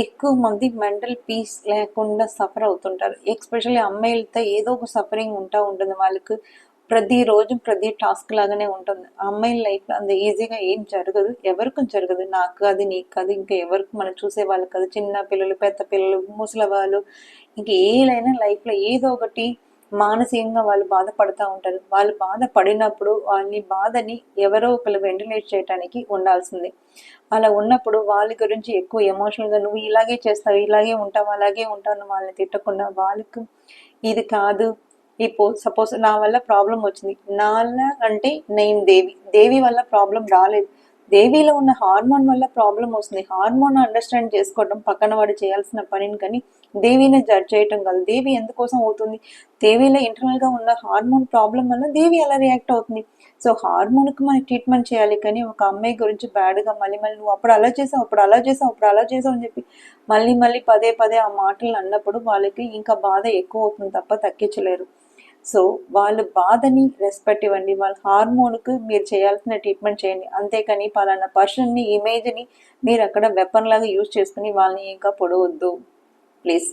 ఎక్కువ మంది mental peace లేకుండా సఫర్ అవుతుంటారు. ఎస్పెషల్లీ అమ్మాయిలతో ఏదో ఒక సఫరింగ్ ఉంటుంది వాళ్ళకి. ప్రతిరోజు ప్రతి టాస్క్ లాగానే ఉంటుంది. అమ్మాయిల లైఫ్లో అంత ఈజీగా ఏం జరగదు, ఎవరికి జరగదు. నాకు కాదు, నీకు కాదు, ఇంకా ఎవరికి మనం చూసే వాళ్ళు కాదు. చిన్న పిల్లలు, పెద్ద పిల్లలు, ముసలి వాళ్ళు, ఇంక ఏలైనా లైఫ్లో ఏదో ఒకటి మానసికంగా వాళ్ళు బాధపడుతూ ఉంటారు. వాళ్ళు బాధపడినప్పుడు వాళ్ళని బాధని ఎవరో ఒకరు వెంటిలేట్ చేయడానికి ఉండాల్సిందే. అలా ఉన్నప్పుడు వాళ్ళ గురించి ఎక్కువ ఎమోషనల్గా నువ్వు ఇలాగే చేస్తావు, ఇలాగే ఉంటావు, అలాగే ఉంటావు వాళ్ళని తిట్టకుండా వాళ్ళకు ఇది కాదు. ఇప్పుడు సపోజ్ నా వల్ల ప్రాబ్లం వచ్చింది, నా వల్ల అంటే నేను దేవి వల్ల ప్రాబ్లం రాలేదు. దేవిలో ఉన్న హార్మోన్ వల్ల ప్రాబ్లం వస్తుంది. హార్మోన్ అండర్స్టాండ్ చేసుకోవడం పక్కన వాడు చేయాల్సిన పనిని, కానీ దేవిని జడ్జ్ చేయటం కాదు. దేవి ఎందుకోసం అవుతుంది, దేవిలో ఇంటర్నల్గా ఉన్న హార్మోన్ ప్రాబ్లం వల్ల దేవి అలా రియాక్ట్ అవుతుంది. సో హార్మోన్కి మనకి ట్రీట్మెంట్ చేయాలి, కానీ ఒక అమ్మాయి గురించి బ్యాడ్గా మళ్ళీ నువ్వు అప్పుడు అలా చేసావు, అప్పుడు అలా చేసావు, అప్పుడు అలా చేసావు అని చెప్పి మళ్ళీ పదే పదే ఆ మాటలు అన్నప్పుడు వాళ్ళకి ఇంకా బాధ ఎక్కువ అవుతుంది తప్ప తగ్గించలేరు. సో వాళ్ళ బాధని రెస్పెక్ట్ ఇవ్వండి, వాళ్ళ హార్మోన్కు మీరు చేయాల్సిన ట్రీట్మెంట్ చేయండి. అంతేకాని పలానా పర్సన్ని, ఇమేజ్ని మీరు అక్కడ వెపన్ లాగా యూజ్ చేసుకుని వాళ్ళని ఇంకా పొడవద్దు ప్లీజ్.